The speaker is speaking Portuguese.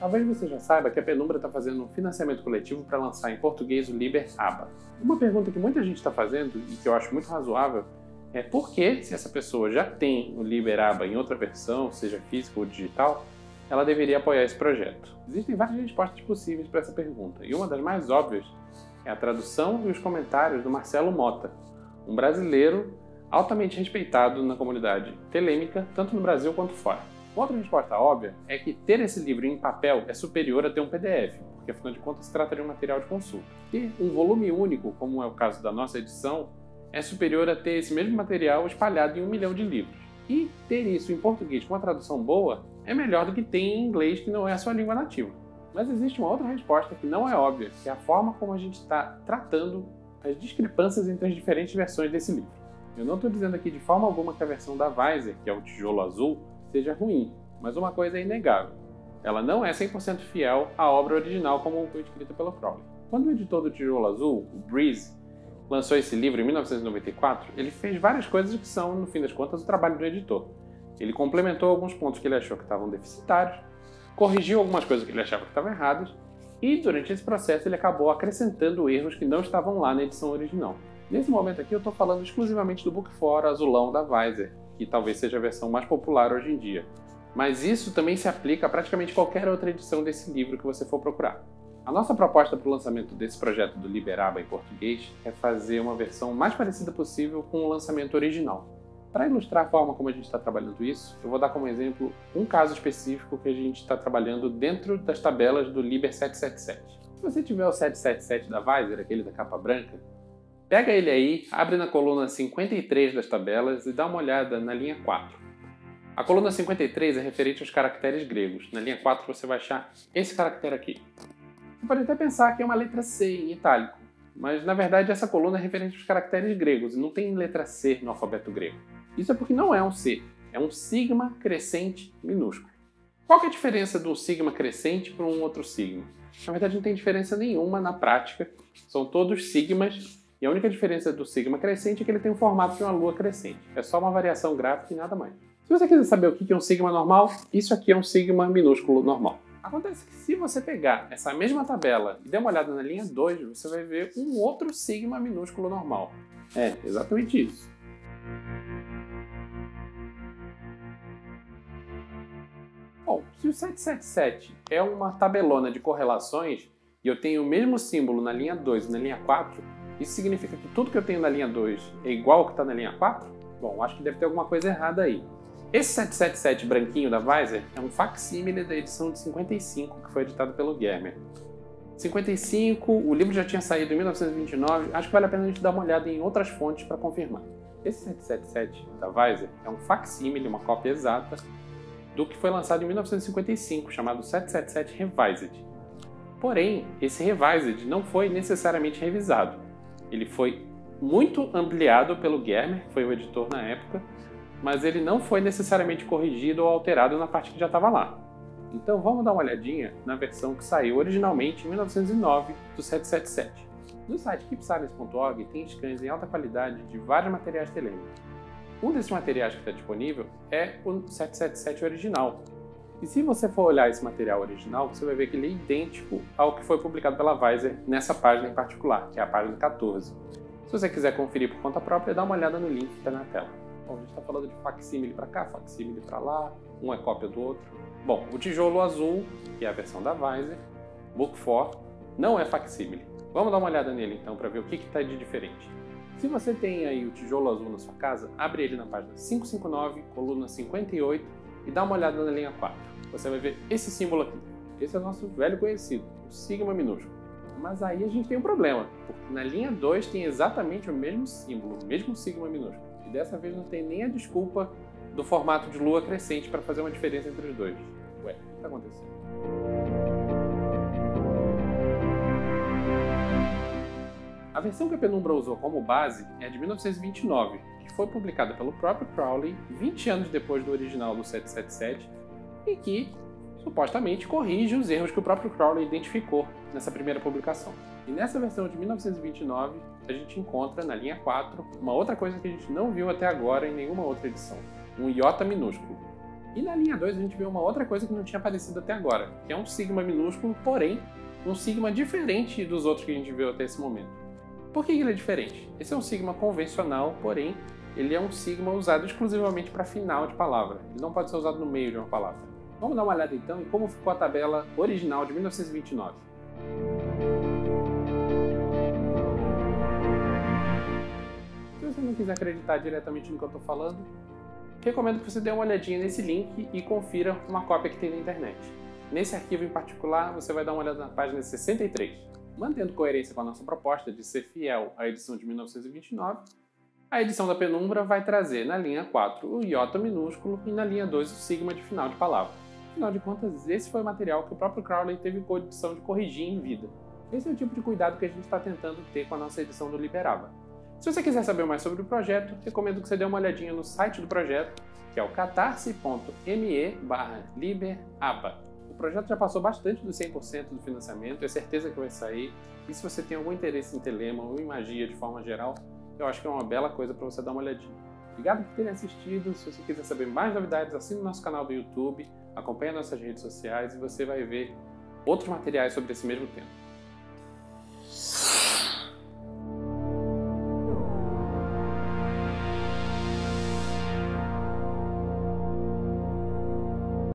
Talvez você já saiba que a Penumbra está fazendo um financiamento coletivo para lançar em português o Liber ABA. Uma pergunta que muita gente está fazendo e que eu acho muito razoável é por que, se essa pessoa já tem o Liber ABA em outra versão, seja física ou digital, ela deveria apoiar esse projeto. Existem várias respostas possíveis para essa pergunta, e uma das mais óbvias é a tradução e os comentários do Marcelo Mota, um brasileiro altamente respeitado na comunidade telêmica, tanto no Brasil quanto fora. Outra resposta óbvia é que ter esse livro em papel é superior a ter um PDF, porque afinal de contas se trata de um material de consulta. Ter um volume único, como é o caso da nossa edição, é superior a ter esse mesmo material espalhado em 1 milhão de livros. E ter isso em português com uma tradução boa é melhor do que ter em inglês, que não é a sua língua nativa. Mas existe uma outra resposta que não é óbvia, que é a forma como a gente está tratando as discrepâncias entre as diferentes versões desse livro. Eu não estou dizendo aqui de forma alguma que a versão da Weiser, que é o tijolo azul, seja ruim, mas uma coisa é inegável. Ela não é 100% fiel à obra original como foi escrita pelo Crowley. Quando o editor do Tijolo Azul, o Breeze, lançou esse livro em 1994, ele fez várias coisas que são, no fim das contas, o trabalho do editor. Ele complementou alguns pontos que ele achou que estavam deficitários, corrigiu algumas coisas que ele achava que estavam erradas, e durante esse processo ele acabou acrescentando erros que não estavam lá na edição original. Nesse momento aqui eu estou falando exclusivamente do Book 4 azulão da Weiser, que talvez seja a versão mais popular hoje em dia. Mas isso também se aplica a praticamente qualquer outra edição desse livro que você for procurar. A nossa proposta para o lançamento desse projeto do Liber ABA em português é fazer uma versão mais parecida possível com o lançamento original. Para ilustrar a forma como a gente está trabalhando isso, eu vou dar como exemplo um caso específico que a gente está trabalhando dentro das tabelas do Liber 777. Se você tiver o 777 da Weiser, aquele da capa branca, pega ele aí, abre na coluna 53 das tabelas e dá uma olhada na linha 4. A coluna 53 é referente aos caracteres gregos. Na linha 4 você vai achar esse caractere aqui. Você pode até pensar que é uma letra C em itálico, mas na verdade essa coluna é referente aos caracteres gregos e não tem letra C no alfabeto grego. Isso é porque não é um C, é um sigma crescente minúsculo. Qual que é a diferença do sigma crescente para um outro sigma? Na verdade não tem diferença nenhuma na prática, são todos sigmas. E a única diferença do sigma crescente é que ele tem o formato de uma lua crescente. É só uma variação gráfica e nada mais. Se você quiser saber o que é um sigma normal, isso aqui é um sigma minúsculo normal. Acontece que se você pegar essa mesma tabela e der uma olhada na linha 2, você vai ver um outro sigma minúsculo normal. É, exatamente isso. Bom, se o 777 é uma tabelona de correlações e eu tenho o mesmo símbolo na linha 2 e na linha 4, isso significa que tudo que eu tenho na linha 2 é igual ao que está na linha 4? Bom, acho que deve ter alguma coisa errada aí. Esse 777 branquinho da Weiser é um facsímile da edição de 55, que foi editado pelo Germer. 55, o livro já tinha saído em 1929, acho que vale a pena a gente dar uma olhada em outras fontes para confirmar. Esse 777 da Weiser é um facsímile, uma cópia exata, do que foi lançado em 1955, chamado 777 Revised. Porém, esse Revised não foi necessariamente revisado. Ele foi muito ampliado pelo Germer, que foi o editor na época, mas ele não foi necessariamente corrigido ou alterado na parte que já estava lá. Então vamos dar uma olhadinha na versão que saiu originalmente em 1909 do 777. No site keepsilence.org tem scans em alta qualidade de vários materiais telêmicos. Um desses materiais que está disponível é o 777 original. E se você for olhar esse material original, você vai ver que ele é idêntico ao que foi publicado pela Weiser nessa página em particular, que é a página 14. Se você quiser conferir por conta própria, dá uma olhada no link que está na tela. Bom, a gente está falando de facsímile para cá, facsímile para lá, um é cópia do outro. Bom, o tijolo azul, que é a versão da Weiser, Book 4, não é facsímile. Vamos dar uma olhada nele então para ver o que está de diferente. Se você tem aí o tijolo azul na sua casa, abre ele na página 559, coluna 58 e dá uma olhada na linha 4. Você vai ver esse símbolo aqui. Esse é o nosso velho conhecido, o sigma minúsculo. Mas aí a gente tem um problema, porque na linha 2 tem exatamente o mesmo símbolo, o mesmo sigma minúsculo. E dessa vez não tem nem a desculpa do formato de lua crescente para fazer uma diferença entre os dois. Ué, o que está acontecendo? A versão que a Penumbra usou como base é a de 1929, que foi publicada pelo próprio Crowley 20 anos depois do original do 777 e que, supostamente, corrige os erros que o próprio Crowley identificou nessa primeira publicação. E nessa versão de 1929, a gente encontra, na linha 4, uma outra coisa que a gente não viu até agora em nenhuma outra edição, um iota minúsculo. E na linha 2 a gente vê uma outra coisa que não tinha aparecido até agora, que é um sigma minúsculo, porém um sigma diferente dos outros que a gente viu até esse momento. Por que ele é diferente? Esse é um sigma convencional, porém ele é um sigma usado exclusivamente para final de palavra. Ele não pode ser usado no meio de uma palavra. Vamos dar uma olhada então em como ficou a tabela original de 1929. Se você não quiser acreditar diretamente no que eu estou falando, recomendo que você dê uma olhadinha nesse link e confira uma cópia que tem na internet. Nesse arquivo em particular, você vai dar uma olhada na página 63. Mantendo coerência com a nossa proposta de ser fiel à edição de 1929, a edição da Penumbra vai trazer na linha 4 o iota minúsculo e na linha 2 o sigma de final de palavra. Afinal de contas, esse foi o material que o próprio Crowley teve condição de corrigir em vida. Esse é o tipo de cuidado que a gente está tentando ter com a nossa edição do Liberaba. Se você quiser saber mais sobre o projeto, recomendo que você dê uma olhadinha no site do projeto, que é o catarse.me/liberaba. O projeto já passou bastante dos 100% do financiamento, é certeza que vai sair, e se você tem algum interesse em telema ou em magia de forma geral, eu acho que é uma bela coisa para você dar uma olhadinha. Obrigado por terem assistido, se você quiser saber mais novidades, assine o nosso canal do YouTube, acompanhe nossas redes sociais e você vai ver outros materiais sobre esse mesmo tema.